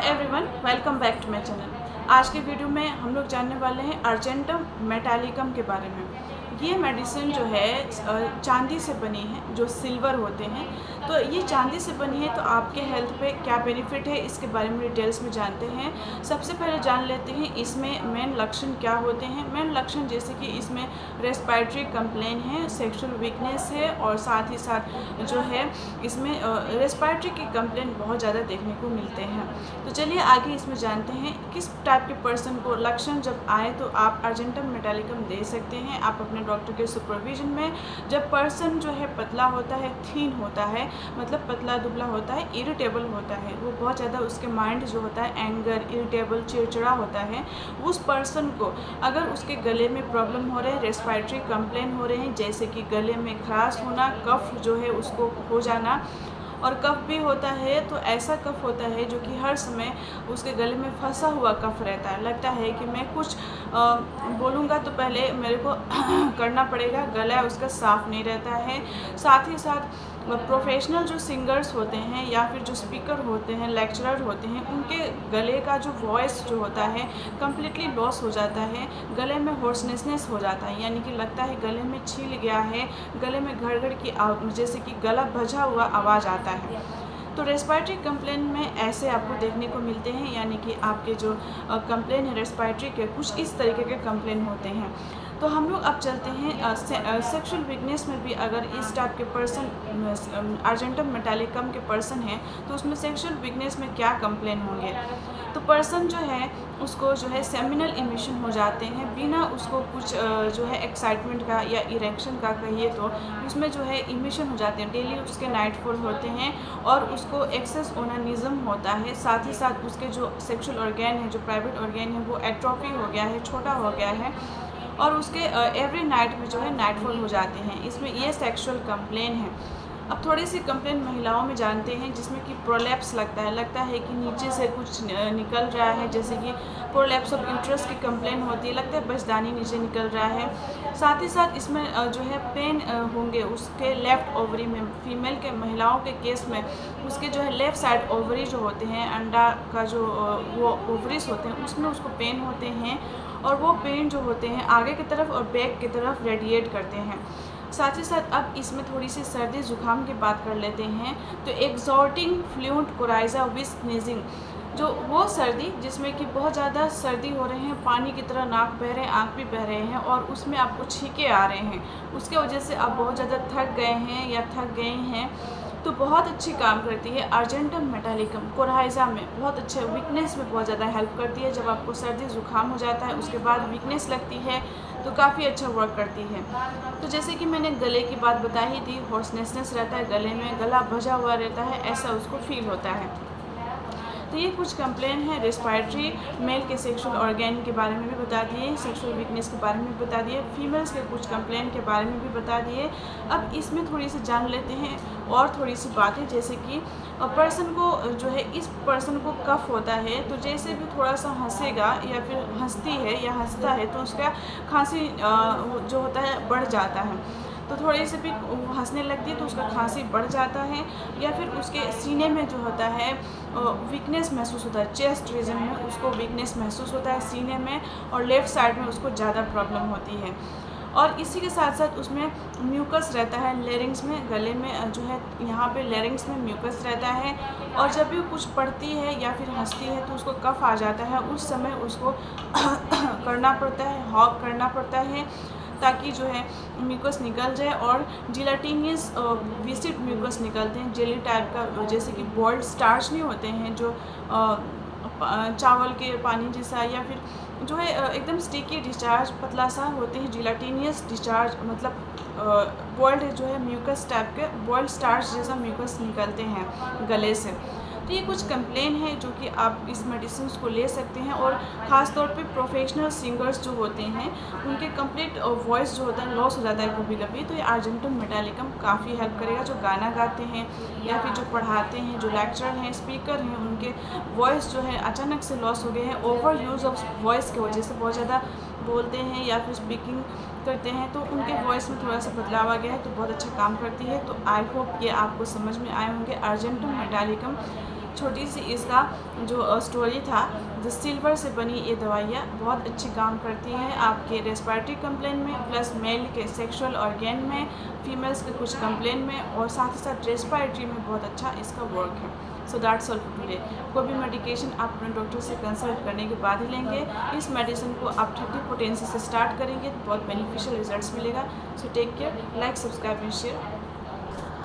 Everyone, welcome back to my channel. आज के video में हम लोग जानने वाले हैं अर्जेंटम मेटालिकम के बारे में। ये मेडिसिन जो है चांदी से बनी है, जो सिल्वर होते हैं। तो ये चांदी से बनी है, तो आपके हेल्थ पे क्या बेनिफिट है इसके बारे में डिटेल्स में जानते हैं। सबसे पहले जान लेते हैं इसमें मेन लक्षण क्या होते हैं। मेन लक्षण जैसे कि इसमें रेस्पिरेटरी कंप्लेन है, सेक्सुअल वीकनेस है और साथ ही साथ जो है इसमें रेस्पिरेटरी की कंप्लेन बहुत ज़्यादा देखने को मिलते हैं। तो चलिए आगे इसमें जानते हैं किस टाइप के पर्सन को लक्षण जब आए तो आप अर्जेंटम मेटालिकम दे सकते हैं आप अपने डॉक्टर के सुपरविजन में। जब पर्सन जो है पतला होता है, थीन होता है, मतलब पतला दुबला होता है, इरिटेबल होता है, वो बहुत ज़्यादा उसके माइंड जो होता है एंगर, इरिटेबल, चिड़चिड़ा होता है, उस पर्सन को अगर उसके गले में प्रॉब्लम हो रहे हैं, रेस्पिरेटरी कंप्लेन हो रहे हैं, जैसे कि गले में खराश होना, कफ जो है उसको हो जाना, और कफ भी होता है तो ऐसा कफ होता है जो कि हर समय उसके गले में फंसा हुआ कफ रहता है। लगता है कि मैं कुछ बोलूँगा तो पहले मेरे को करना पड़ेगा, गला उसका साफ़ नहीं रहता है। साथ ही साथ प्रोफेशनल जो सिंगर्स होते हैं या फिर जो स्पीकर होते हैं, लेक्चरर होते हैं, उनके गले का जो वॉइस जो होता है कम्प्लीटली लॉस हो जाता है। गले में होर्सनेसनेस हो जाता है, यानी कि लगता है गले में छील गया है, गले में घड़ की जैसे कि गला भजा हुआ आवाज़ आता है। तो रेस्पिरेटरी कंप्लेन में ऐसे आपको देखने को मिलते हैं, यानी कि आपके जो कंप्लेन है रेस्पिरेटरी के, कुछ इस तरीके के कंप्लेन होते हैं। तो हम लोग अब चलते हैं सेक्सुअल वीकनेस में भी अगर इस टाइप के पर्सन अर्जेंटम मेटालिकम के पर्सन हैं तो उसमें सेक्सुअल वीकनेस में क्या कंप्लेन होंगे। तो पर्सन जो है उसको जो है सेमिनल इमिशन हो जाते हैं बिना उसको कुछ जो है एक्साइटमेंट का या इरेक्शन का कहिए तो उसमें जो है इमिशन हो जाते हैं। डेली उसके नाइटफॉल होते हैं और उसको एक्सेस ओनानिज्म होता है। साथ ही साथ उसके जो सेक्सुअल ऑर्गेन है, जो प्राइवेट ऑर्गेन है, वो एट्रोफी हो गया है, छोटा हो गया है और उसके एवरी नाइट में जो है नाइटफॉल हो जाते हैं। इसमें ये सेक्सुअल कंप्लेन है। अब थोड़ी सी कंप्लेन महिलाओं में जानते हैं जिसमें कि प्रोलैप्स लगता है कि नीचे से कुछ निकल रहा है, जैसे कि प्रोलैप्स ऑफ यूट्रस की कंप्लेन होती है, लगता है बचदानी नीचे निकल रहा है। साथ ही साथ इसमें जो है पेन होंगे उसके लेफ़्ट ओवरी में। फीमेल के महिलाओं के केस में उसके जो है लेफ़्ट साइड ओवरी जो होते हैं, अंडा का जो वो ओवरीज होते हैं, उसमें उसको पेन होते हैं और वो पेन जो होते हैं आगे की तरफ और बैक की तरफ रेडिएट करते हैं। साथ ही साथ अब इसमें थोड़ी सी सर्दी ज़ुकाम की बात कर लेते हैं। तो एक्सॉर्टिंग फ्लूएंट कोराइजा विद स्नीजिंग, जो वो सर्दी जिसमें कि बहुत ज़्यादा सर्दी हो रहे हैं, पानी की तरह नाक बह रहे हैं, आँख भी बह रहे हैं और उसमें आपको छींके आ रहे हैं, उसके वजह से आप बहुत ज़्यादा थक गए हैं या थक गए हैं, तो बहुत अच्छी काम करती है अर्जेंटम मेटालिकम कोराइजा में। बहुत अच्छे वीकनेस में बहुत ज़्यादा हेल्प करती है। जब आपको सर्दी ज़ुकाम हो जाता है उसके बाद वीकनेस लगती है तो काफ़ी अच्छा वर्क करती है। तो जैसे कि मैंने गले की बात बताई थी, होर्सनेसनेस रहता है गले में, गला भजा हुआ रहता है, ऐसा उसको फील होता है। तो ये कुछ कंप्लेन है रेस्पिरेटरी। मेल के सेक्सुअल ऑर्गेन के बारे में भी बता दिए, सेक्सुअल वीकनेस के बारे में भी बता दिए, फीमेल्स के कुछ कंप्लेन के बारे में भी बता दिए। अब इसमें थोड़ी सी जान लेते हैं और थोड़ी सी बातें, जैसे कि पर्सन को जो है इस पर्सन को कफ होता है तो जैसे भी थोड़ा सा हंसेगा या फिर हंसती है या हंसता है तो उसका खांसी जो होता है बढ़ जाता है। तो थोड़ी सी भी हंसने लगती है तो उसका खांसी बढ़ जाता है, या फिर उसके सीने में जो होता है वीकनेस महसूस होता है, चेस्ट रीजन में उसको वीकनेस महसूस होता है सीने में, और लेफ़्ट साइड में उसको ज़्यादा प्रॉब्लम होती है। और इसी के साथ साथ उसमें म्यूकस रहता है लेरिंग्स में, गले में जो है यहाँ पे लेरिंग्स में म्यूकस रहता है, और जब भी कुछ पढ़ती है या फिर हंसती है तो उसको कफ आ जाता है। उस समय उसको करना पड़ता है, हॉक करना पड़ता है ताकि जो है म्यूकस निकल जाए, और जिलेटिनियस विसिड म्यूकस निकलते हैं जेली टाइप का, जैसे कि बॉल्ड स्टार्च नहीं होते हैं जो चावल के पानी जैसा, या फिर जो है एकदम स्टिकी डिस्चार्ज पतला सा होते हैं, जिलेटिनियस डिस्चार्ज मतलब बॉल्ड जो है म्यूकस टाइप के, बॉल्ड स्टार्च जैसा म्यूकस निकलते हैं गले से। तो ये कुछ कंप्लेन है जो कि आप इस मेडिसिन को ले सकते हैं। और ख़ास तौर पे प्रोफेशनल सिंगर्स जो होते हैं उनके कंप्लीट वॉइस जो होता है लॉस हो जाता है कभी कभी, तो ये अर्जेंटम मेटालिकम काफ़ी हेल्प करेगा। जो गाना गाते हैं या फिर जो पढ़ाते हैं, जो लेक्चरर हैं, स्पीकर हैं, उनके वॉइस जो है अचानक से लॉस हो गए हैं ओवर यूज़ ऑफ वॉइस की वजह से, बहुत ज़्यादा बोलते हैं या फिर स्पीकिंग करते हैं तो उनके वॉइस में थोड़ा सा बदलाव आ गया है, तो बहुत अच्छा काम करती है। तो आई होप ये आपको समझ में आए होंगे अर्जेंटम मेटालिकम। छोटी सी इसका जो स्टोरी था। जो सिल्वर से बनी ये दवाइयाँ बहुत अच्छी काम करती हैं आपके रेस्पिरेटरी कंप्लेन में, प्लस मेल के सेक्सुअल ऑर्गेन में, फीमेल्स के कुछ कंप्लेन में, और साथ ही साथ रेस्पिरेटरी में बहुत अच्छा इसका वर्क है। So that's all for today. कोई भी मेडिकेशन आप अपने डॉक्टर से कंसल्ट करने के बाद ही लेंगे। इस मेडिसिन को आप 30 पोटेंसी से स्टार्ट करेंगे तो बहुत बेनिफिशियल रिजल्ट्स मिलेगा। So take care, like, subscribe and share.